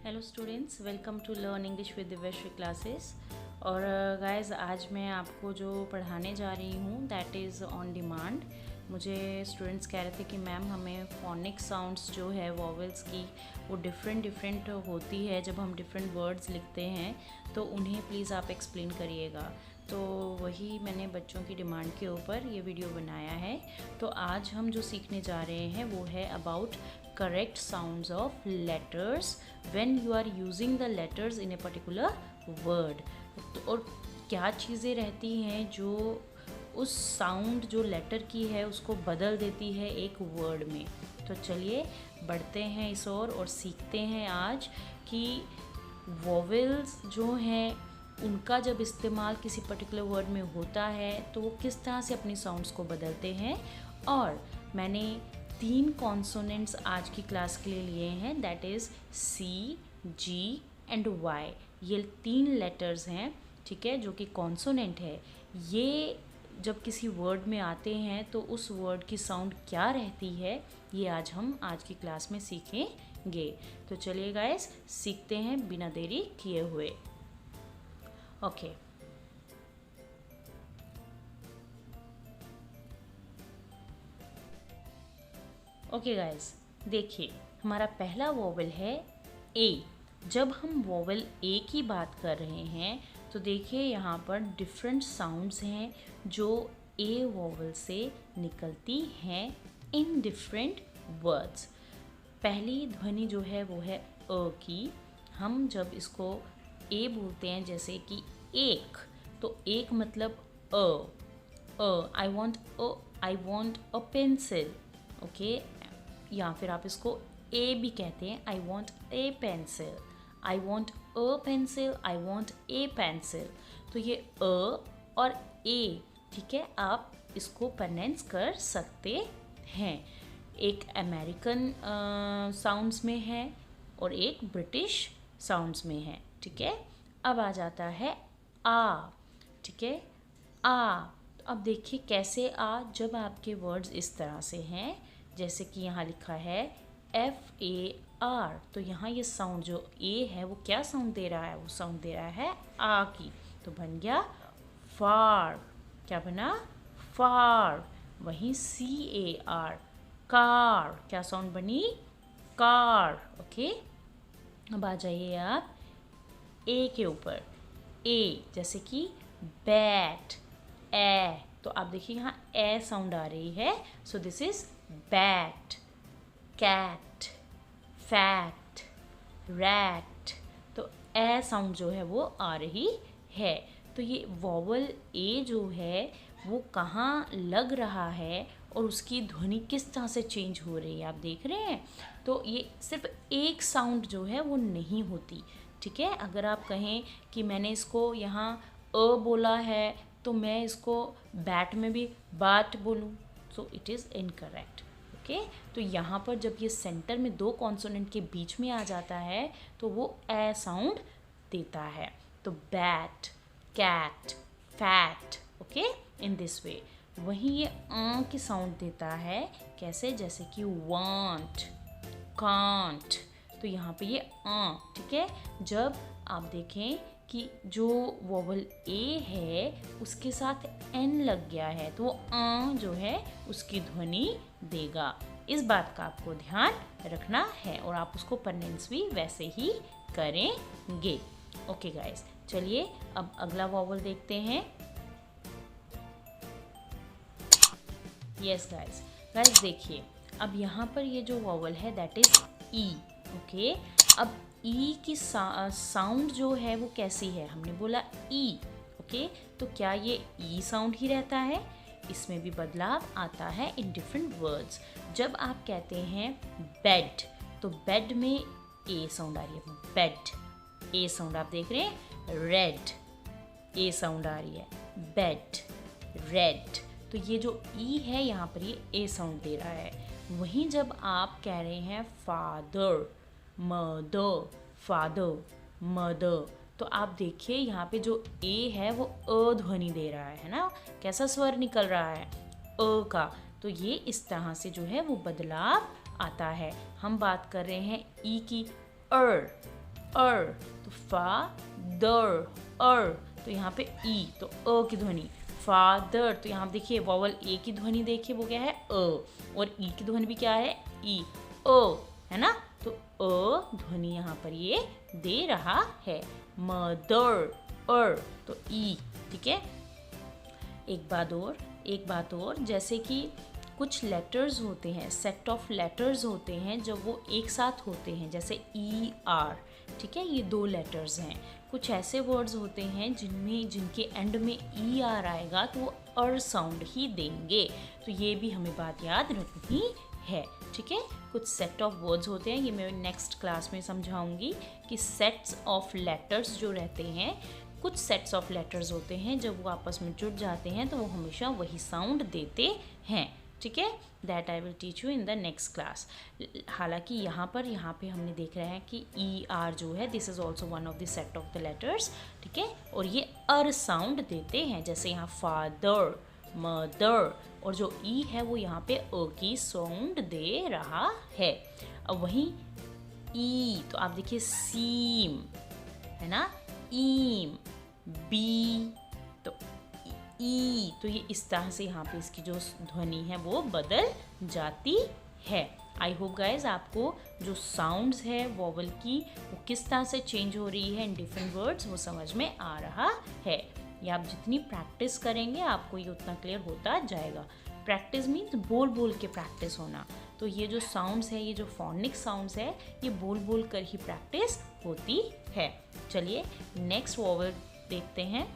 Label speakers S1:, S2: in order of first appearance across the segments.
S1: Hello students, welcome to learn English with Divyashree classes. और guys आज मैं आपको जो पढ़ाने जा रही हूँ दैट इज़ ऑन डिमांड। मुझे स्टूडेंट्स कह रहे थे कि मैम हमें फोनिक साउंड्स जो है वॉवेल्स की वो डिफरेंट होती है जब हम डिफरेंट वर्ड्स लिखते हैं, तो उन्हें प्लीज़ आप एक्सप्लेन करिएगा। तो वही मैंने बच्चों की डिमांड के ऊपर ये वीडियो बनाया है। तो आज हम जो सीखने जा रहे हैं वो है about correct sounds of letters when you are using the letters in a particular word। और क्या चीज़ें रहती हैं जो उस साउंड जो लेटर की है उसको बदल देती है एक वर्ड में। तो चलिए बढ़ते हैं इस और सीखते हैं आज कि वोवेल्स जो हैं उनका जब इस्तेमाल किसी पर्टिकुलर वर्ड में होता है तो वो किस तरह से अपनी साउंड्स को बदलते हैं। और मैंने 3 कॉन्सोनेंट्स आज की क्लास के लिए लिए हैं, that is C, G and Y. ये 3 लेटर्स हैं, ठीक है, जो कि कॉन्सोनेंट है। ये जब किसी वर्ड में आते हैं तो उस वर्ड की साउंड क्या रहती है, ये आज की क्लास में सीखेंगे। तो चलिए गाइस सीखते हैं बिना देरी किए हुए। ओके ओके गाइस, देखिए हमारा पहला वोवेल है ए। जब हम वोवेल ए की बात कर रहे हैं तो देखिए यहाँ पर डिफरेंट साउंड्स हैं जो ए वोवेल से निकलती हैं इन डिफरेंट वर्ड्स। पहली ध्वनि जो है वो है अ की। हम जब इसको ए बोलते हैं जैसे कि एक, तो एक मतलब I want a pencil, okay. या फिर आप इसको ए भी कहते हैं, I want A pencil, I want a pencil, I want A pencil. तो ये अ और ए, ठीक है, आप इसको प्रोनाउंस कर सकते हैं। एक अमेरिकन साउंड्स में है और एक ब्रिटिश साउंड्स में है, ठीक है। अब आ जाता है आ, ठीक है, आ। तो अब देखिए कैसे आ, जब आपके वर्ड्स इस तरह से हैं जैसे कि यहाँ लिखा है FAR, तो यहाँ ये साउंड जो ए है वो क्या साउंड दे रहा है, वो साउंड दे रहा है आ की। तो बन गया फार, क्या बना, फार। वहीं CAR, कार, क्या साउंड बनी, कार, ओके। अब आ जाइए आप ए के ऊपर, ए जैसे कि बैट, ए। तो आप देखिए यहाँ ए साउंड आ रही है, so this is bat, cat, fat, rat. तो ए साउंड जो है वो आ रही है। तो ये वॉवल ए जो है वो कहाँ लग रहा है और उसकी ध्वनि किस तरह से चेंज हो रही है, आप देख रहे हैं। तो ये सिर्फ एक साउंड जो है वो नहीं होती, ठीक है। अगर आप कहें कि मैंने इसको यहाँ अ बोला है तो मैं इसको बैट में भी बाट बोलूँ, so it is incorrect, okay. तो यहाँ पर जब ये सेंटर में 2 कॉन्सोनेंट के बीच में आ जाता है तो वो ए साउंड देता है। तो bat, cat, fat, okay, in this way. वहीं ये की साउंड देता है कैसे, जैसे कि वांट, कांट। तो यहाँ पे ये ठीक है। जब आप देखें कि जो वोवल ए है उसके साथ एन लग गया है तो वो जो है उसकी ध्वनि देगा। इस बात का आपको ध्यान रखना है और आप उसको प्रोनाउंस भी वैसे ही करेंगे। ओके गाइस, चलिए अब अगला वोवल देखते हैं। यस गाइस देखिए अब यहाँ पर ये जो वोवल है दैट इज ई, ओके। अब ई की साउंड जो है वो कैसी है, हमने बोला ई, ओके। तो क्या ये ई साउंड ही रहता है, इसमें भी बदलाव आता है इन डिफरेंट वर्ड्स। जब आप कहते हैं बेड, तो बेड में ए साउंड आ रही है, बेड, ए साउंड आप देख रहे हैं। रेड, ए साउंड आ रही है, बेड, रेड। तो ये जो ई है यहाँ पर ये ए साउंड दे रहा है। वहीं जब आप कह रहे हैं फादर, मदर, फादर, मदर, तो आप देखिए यहाँ पे जो ए है वो अ ध्वनि दे रहा है ना, कैसा स्वर निकल रहा है, अ का। तो ये इस तरह से जो है वो बदलाव आता है। हम बात कर रहे हैं ई की, तो फादर, तो यहाँ पे ई, तो अ की ध्वनि, फादर। तो यहाँ देखिए वॉवल ए की ध्वनि देखिए वो क्या है अ, और ई की ध्वनि भी क्या है ई, अ, है ना। तो अ ध्वनि यहाँ पर ये दे रहा है। मदर, तो ई, ठीक है। एक बात और, जैसे कि कुछ लेटर्स होते हैं, सेट ऑफ लेटर्स होते हैं जब वो एक साथ होते हैं, जैसे ई आर, ठीक है, ये 2 लेटर्स हैं। कुछ ऐसे वर्ड्स होते हैं जिनके एंड में ई आर आएगा तो वो अर साउंड ही देंगे। तो ये भी हमें बात याद रखनी है, ठीक है। कुछ सेट ऑफ वर्ड्स होते हैं, ये मैं नेक्स्ट क्लास में समझाऊंगी कि सेट्स ऑफ लेटर्स जो रहते हैं, कुछ सेट्स ऑफ लेटर्स होते हैं जब वो आपस में जुड़ जाते हैं तो वो हमेशा वही साउंड देते हैं, ठीक है। That I will teach you in the next class. हालांकि यहाँ पे हमने देख रहे हैं कि ई आर जो है this is also one of the set of the letters, ठीक है, और ये अर साउंड देते हैं, जैसे यहाँ फादर, मदर, और जो ई है वो यहाँ पे अ की साउंड दे रहा है। अब वहीं ई, तो आप देखिए सीम, है ना, ईम, बी, तो ई, तो ये इस तरह से यहाँ पे इसकी जो ध्वनि है वो बदल जाती है। आई होप गाइज आपको जो साउंड्स है वॉवल की वो किस तरह से चेंज हो रही है इन डिफरेंट वर्ड्स वो समझ में आ रहा है। ये आप जितनी प्रैक्टिस करेंगे आपको ये उतना क्लियर होता जाएगा। प्रैक्टिस मीन्स बोल बोल के प्रैक्टिस होना। तो ये जो साउंड्स है, ये जो फोनिक साउंड्स है, ये बोल बोल कर ही प्रैक्टिस होती है। चलिए नेक्स्ट वॉवल देखते हैं।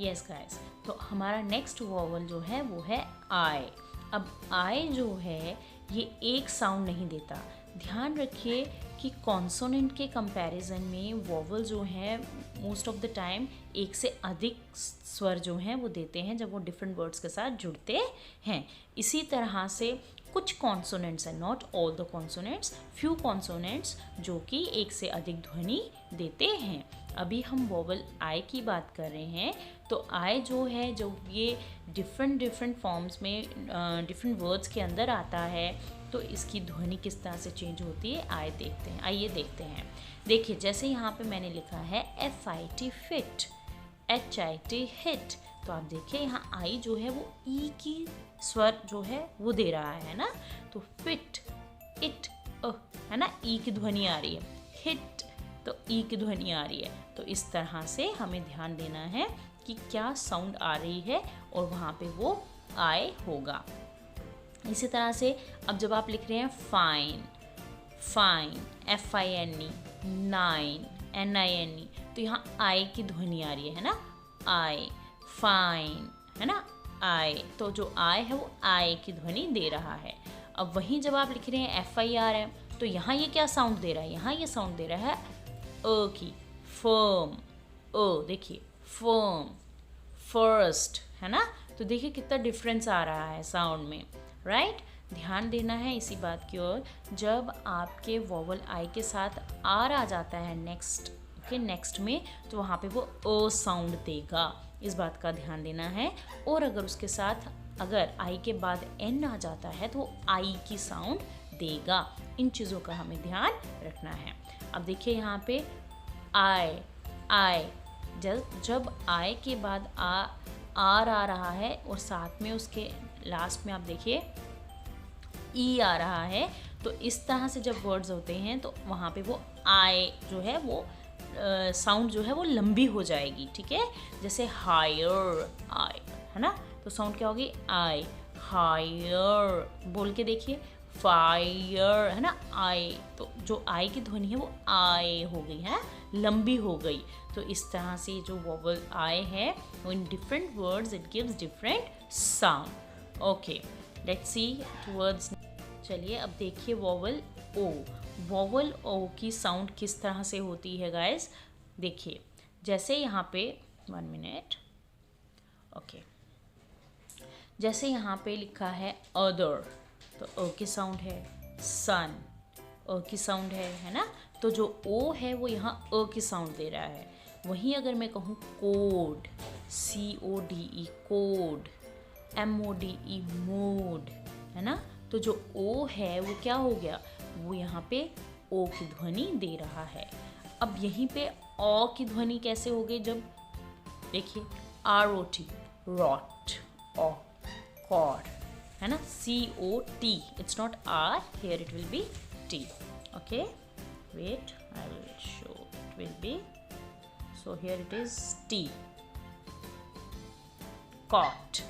S1: यस गाइस, तो हमारा नेक्स्ट वॉवल जो है वो है आई। अब आई जो है ये एक साउंड नहीं देता। ध्यान रखिए कि कॉन्सोनेंट के कंपैरिजन में वॉवल जो है मोस्ट ऑफ द टाइम एक से अधिक स्वर जो हैं वो देते हैं जब वो डिफरेंट वर्ड्स के साथ जुड़ते हैं। इसी तरह से कुछ कॉन्सोनेंट्स हैं, not all the consonants, few consonants जो कि एक से अधिक ध्वनि देते हैं। अभी हम वॉवल आई की बात कर रहे हैं, तो आई जो है जो ये डिफरेंट फॉर्म्स में डिफरेंट वर्ड्स के अंदर आता है, तो इसकी ध्वनि किस तरह से चेंज होती है आइए देखते हैं। देखिए जैसे यहाँ पे मैंने लिखा है FIT फिट, HIT हिट, तो आप देखिए यहाँ आई जो है वो ई की स्वर जो है वो दे रहा है ना, तो फिट, इट, है ना, ई की ध्वनि आ रही है, हिट तो ई की ध्वनि आ रही है। तो इस तरह से हमें ध्यान देना है कि क्या साउंड आ रही है और वहाँ पे वो आए होगा। इसी तरह से अब जब आप लिख रहे हैं फाइन, FINE, नाइन, NINE, तो यहाँ आई की ध्वनि आ रही है ना, आई, फाइन, है ना, आई, तो जो आई है वो आई की ध्वनि दे रहा है। अब वहीं जब आप लिख रहे हैं FIR है, तो यहाँ ये क्या साउंड दे रहा है, यहाँ ये साउंड दे रहा है अ की, फर्म, देखिए फर्म, फर्स्ट, है ना। तो देखिए कितना डिफरेंस आ रहा है साउंड में, राइट। ध्यान देना है इसी बात की ओर, जब आपके वॉवल आई के साथ आर आ जाता है नेक्स्ट में, तो वहाँ पे वो अ साउंड देगा, इस बात का ध्यान देना है। और अगर उसके साथ अगर आई के बाद एन आ जाता है तो वो आई की साउंड देगा। इन चीज़ों का हमें ध्यान रखना है। अब देखिए यहाँ पे आई, जब आई के बाद आर आ रहा है और साथ में उसके लास्ट में आप देखिए ई आ रहा है, तो इस तरह से जब वर्ड्स होते हैं तो वहाँ पे वो आई जो है वो साउंड जो है वो लंबी हो जाएगी, ठीक है। जैसे हायर, आई, है ना, तो साउंड क्या होगी, आई, हायर, बोल के देखिए, फायर, है ना, आई, तो जो आई की ध्वनि है वो आई हो गई है, लंबी हो गई। तो इस तरह से जो वॉवल आई है वो in different words it gives different sound. Okay, let's see towards. चलिए अब देखिए वॉवल ओ। वॉवल ओ की साउंड किस तरह से होती है गाइस, देखिए जैसे यहाँ पे 1 मिनट, ओके, जैसे यहाँ पे लिखा है अदर, तो ओ की साउंड है, सन, ओ की साउंड है ना, तो जो ओ है वो यहाँ अ की साउंड दे रहा है। वहीं अगर मैं कहूँ code, CODE, code, MODE, mode, है ना, तो जो ओ है वो क्या हो गया, वो यहाँ पे ओ की ध्वनि दे रहा है। अब यहीं पे ओ की ध्वनि कैसे होगी, जब देखिए ROT, रॉट, ओ, कॉड, है ना, COT, it's not R, here it will be T, okay, wait, I will show, it will be, so here it is T, caught,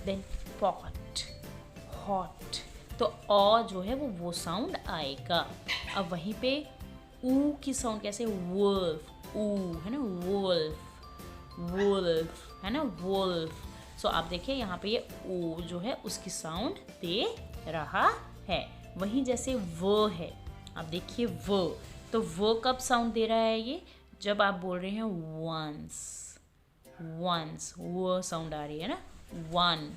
S1: then pot, hot, तो ओ जो है वो साउंड आएगा। अब वहीं पे ऊ की साउंड कैसे, वुल्फ, ऊ है ना, वुल्फ, वुल्फ है ना, वुल्फ। सो आप देखिए यहाँ पे ये ओ जो है उसकी साउंड दे रहा है। वहीं जैसे व है, आप देखिए व, तो व कब साउंड दे रहा है ये, जब आप बोल रहे हैं वंस, वंस, वो साउंड आ रही है ना, वन,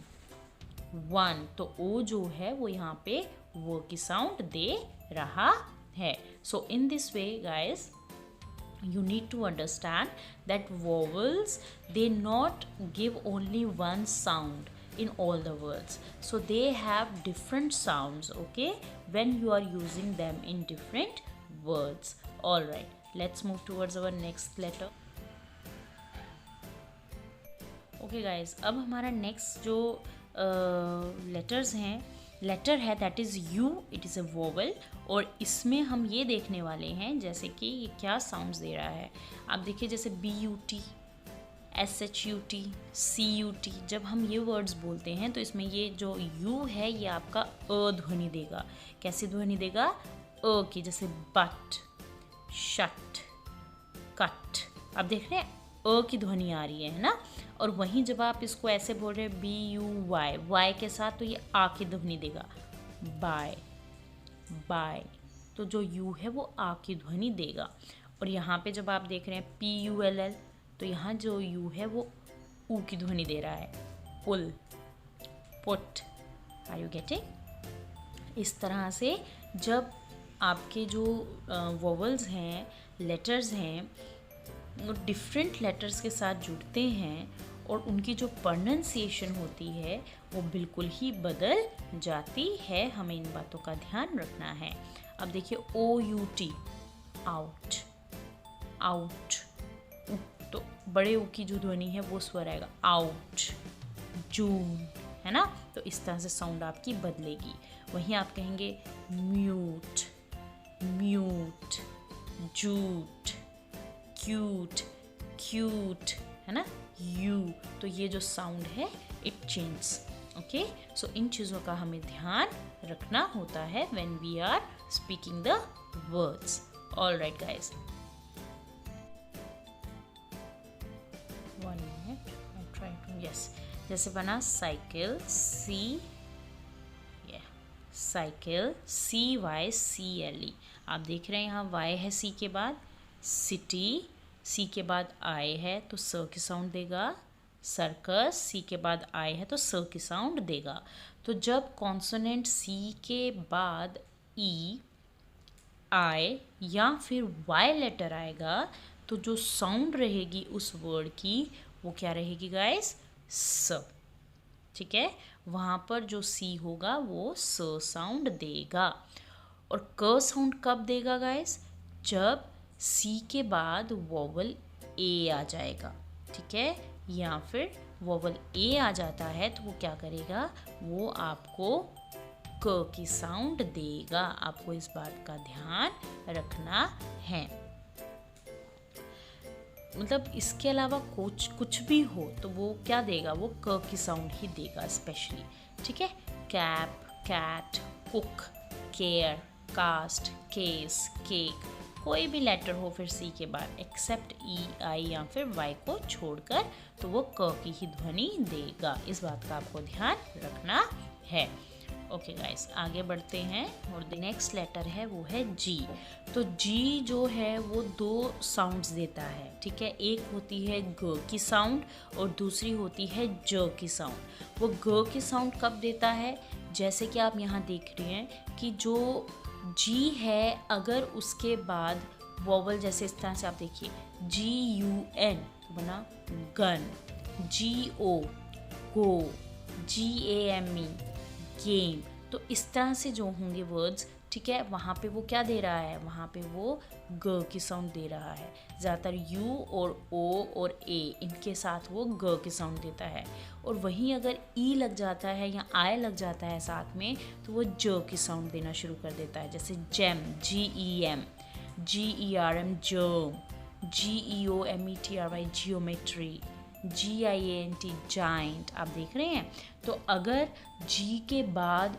S1: वन, तो ओ जो है वो यहाँ पे वो की साउंड दे रहा है। So in this way guys, you need to understand that vowels, they not give only one sound in all the words, so they have different sounds, okay, when you are using them in different words. All right, let's move towards our next letter. Okay guys, अब हमारा next जो letters हैं, letter है that is you, it is a vowel, और इसमें हम ये देखने वाले हैं जैसे कि ये क्या साउंड्स दे रहा है। आप देखिए जैसे BUT, SHUT, CUT, जब हम ये वर्ड्स बोलते हैं तो इसमें ये जो यू है ये आपका अ ध्वनि देगा। कैसी ध्वनि देगा, अ की, जैसे बट, शट, कट, आप देख रहे हैं अ की ध्वनि आ रही है ना। और वहीं जब आप इसको ऐसे बोल रहे हैं BUY, वाई के साथ, तो ये आ की ध्वनि देगा, बाय, बाय, तो जो यू है वो आ की ध्वनि देगा। और यहाँ पे जब आप देख रहे हैं PULL, तो यहाँ जो यू है वो ऊ की ध्वनि दे रहा है, पुल, पुट, आर यू गेटिंग। इस तरह से जब आपके जो वोवल्स हैं, लेटर्स हैं, वो डिफरेंट लेटर्स के साथ जुड़ते हैं और उनकी जो प्रोनंसिएशन होती है वो बिल्कुल ही बदल जाती है। हमें इन बातों का ध्यान रखना है। अब देखिए OUT, आउट, आउट, तो बड़े ऊ की जो ध्वनि है वो स्वर आएगा, आउट, जून, है ना, तो इस तरह से साउंड आपकी बदलेगी। वहीं आप कहेंगे mute, mute, jute, cute, cute, है ना, यू, तो ये जो साउंड है इट चेंज, ओके। सो इन चीज़ों का हमें ध्यान रखना होता है when we are speaking the words. All right guys, one minute, I try to, yes, जैसे बना साइकिल, साइकिल, CYCLE, आप देख रहे हैं यहाँ वाई है सी के बाद, सिटी, सी के बाद आई है तो स की साउंड देगा, सर्कस, सी के बाद आई है तो स की साउंड देगा। तो जब कॉन्सोनेंट सी के बाद ई, आई या फिर वाई लेटर आएगा तो जो साउंड रहेगी उस वर्ड की वो क्या रहेगी गाइस, स, ठीक है। वहाँ पर जो सी होगा वो स साउंड देगा। और क साउंड कब देगा गाइस, जब सी के बाद वोवल ए आ जाएगा, ठीक है, या फिर वोवल ए आ जाता है तो वो क्या करेगा, वो आपको क की साउंड देगा। आपको इस बात का ध्यान रखना है। मतलब इसके अलावा कुछ भी हो तो वो क्या देगा, वो क की साउंड ही देगा स्पेशली, ठीक है। Cap, cat, cook, care, cast, case, cake, कोई भी लेटर हो फिर सी के बाद एक्सेप्ट ई, आई या फिर वाई को छोड़कर, तो वो क की ही ध्वनि देगा। इस बात का आपको ध्यान रखना है। ओके गाइस, आगे बढ़ते हैं और नेक्स्ट लेटर है वो है जी। तो जी जो है वो दो साउंड्स देता है, ठीक है। एक होती है ग की साउंड और दूसरी होती है ज की साउंड। वो ग की साउंड कब देता है, जैसे कि आप यहाँ देख रहे हैं कि जो जी है अगर उसके बाद वोवल, जैसे इस तरह से आप देखिए GUN तो बना गन, GO गो, GAME गेम। तो इस तरह से जो होंगे वर्ड्स ठीक है, वहाँ पे वो क्या दे रहा है, वहाँ पे वो ग की साउंड दे रहा है। ज़्यादातर यू और ओ और ए इनके साथ वो ग की साउंड देता है। और वहीं अगर ई लग जाता है या आई लग जाता है साथ में तो वो ज की साउंड देना शुरू कर देता है। जैसे gem, GEM, GERM germ, GEOMETRY geometry, GIANT giant. आप देख रहे हैं। तो अगर जी के बाद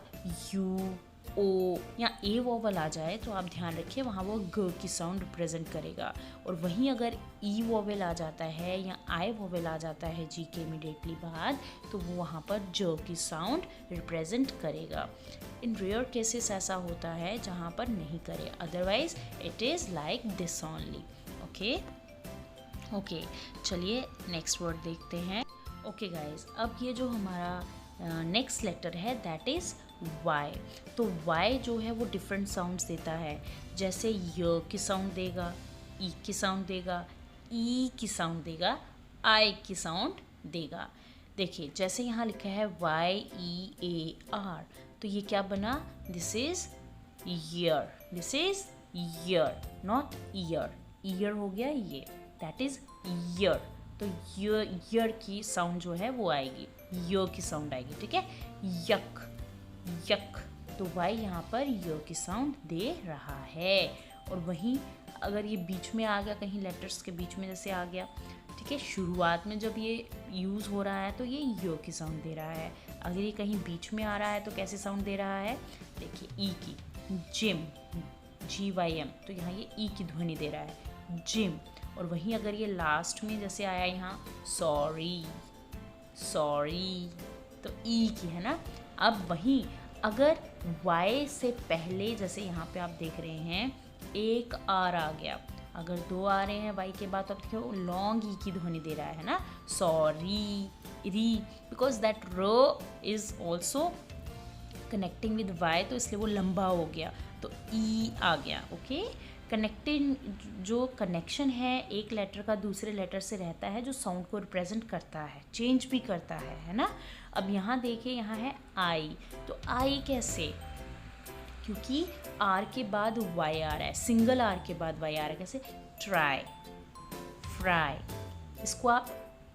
S1: यू, ओ या ए वोवल आ जाए तो आप ध्यान रखिए वहाँ वो ग की साउंड रिप्रेजेंट करेगा। और वहीं अगर ई वोवल आ जाता है या आई वोवल आ जाता है जी के इमीडिएटली बाद तो वो वहाँ पर ज की साउंड रिप्रेजेंट करेगा। इन रेयर केसेस ऐसा होता है जहाँ पर नहीं करे, otherwise it is like this only. Okay, चलिए नेक्स्ट वर्ड देखते हैं। ओके गाइज, अब ये जो हमारा नेक्स्ट लेटर है दैट इज़ वाई। तो वाई जो है वो डिफरेंट साउंड्स देता है। जैसे य की साउंड देगा, ई की साउंड देगा, ई की साउंड देगा, आई की साउंड देगा। देखिए जैसे यहाँ लिखा है YEAR, तो ये क्या बना, this is year, this is year, not year. Year हो गया ये, दैट इज ईयर। तो ईयर की साउंड जो है वो आएगी, य की साउंड आएगी, ठीक है। यक, यक, तो वाई यहाँ पर य की साउंड दे रहा है। और वहीं अगर ये बीच में आ गया, कहीं लेटर्स के बीच में जैसे आ गया, ठीक है, शुरुआत में जब ये यूज़ हो रहा है तो ये य की साउंड दे रहा है। अगर ये कहीं बीच में आ रहा है तो कैसे साउंड दे रहा है, देखिए ई की, जिम, GYM, तो यहाँ ये ई की ध्वनि दे रहा है, जिम। और वहीं अगर ये लास्ट में जैसे आया यहाँ सॉरी, सॉरी, तो ई की है ना। अब वहीं अगर वाई से पहले जैसे यहाँ पे आप देख रहे हैं एक आर आ गया, अगर दो आ रहे हैं वाई के बाद तो आप देखिए लॉन्ग ई की ध्वनि दे रहा है ना, sorry, re, because that R is also connecting with Y, तो इसलिए वो लंबा हो गया, तो ई आ गया। ओके, कनेक्टिंग जो कनेक्शन है एक लेटर का दूसरे लेटर से रहता है, जो साउंड को रिप्रेजेंट करता है, चेंज भी करता है ना। अब यहाँ देखिए, यहाँ है आई, तो आई कैसे, क्योंकि आर के बाद वाई आ रहा है, सिंगल आर के बाद वाई आ रहा है, कैसे, ट्राई, फ्राई, इसको आप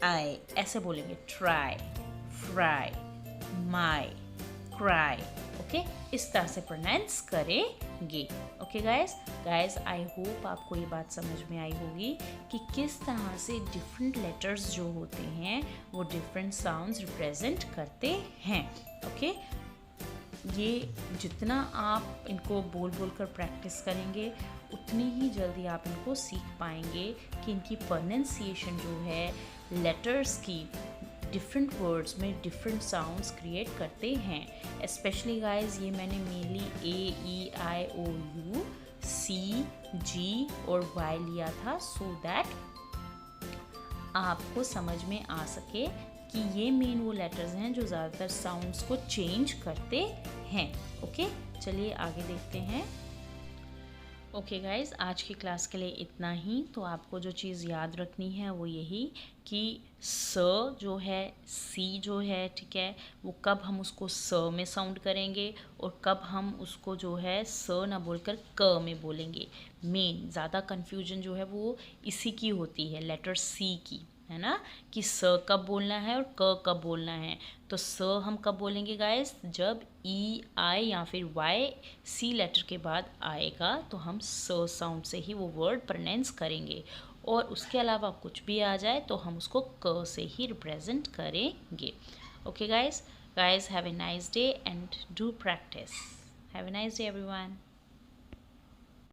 S1: आई ऐसे बोलेंगे, ट्राई, फ्राई, माई, क्राई। ओके, इस तरह से प्रोनाउंस करेंगे। ओके गाइस, आई होप आपको ये बात समझ में आई होगी कि किस तरह से डिफरेंट लेटर्स जो होते हैं वो डिफरेंट साउंड्स रिप्रेजेंट करते हैं। ओके, ये जितना आप इनको बोल बोल कर प्रैक्टिस करेंगे उतनी ही जल्दी आप इनको सीख पाएंगे कि इनकी प्रोनाउंसिएशन जो है लेटर्स की डिफरेंट वर्ड्स में डिफरेंट साउंड्स क्रिएट करते हैं। स्पेशली गाइस ये मैंने मेनली AEIOU C G और Y लिया था, सो दैट आपको समझ में आ सके कि ये मेन वो लेटर्स हैं जो ज़्यादातर साउंड्स को चेंज करते हैं। ओके, चलिए आगे देखते हैं। ओके गाइज, आज की क्लास के लिए इतना ही। तो आपको जो चीज़ याद रखनी है वो यही कि स जो है, सी जो है, ठीक है, वो कब हम उसको स में साउंड करेंगे और कब हम उसको जो है स ना बोलकर क में बोलेंगे। मेन ज़्यादा कन्फ्यूजन जो है वो इसी की होती है, लेटर सी की, है ना, कि स कब बोलना है और क कब बोलना है। तो स हम कब बोलेंगे गाइस, जब ई, आई या फिर वाई सी लेटर के बाद आएगा तो हम स साउंड से ही वो वर्ड प्रोनाउंस करेंगे। और उसके अलावा कुछ भी आ जाए तो हम उसको क से ही रिप्रेजेंट करेंगे। Okay guys, have a nice day and do practice. Have a nice day everyone.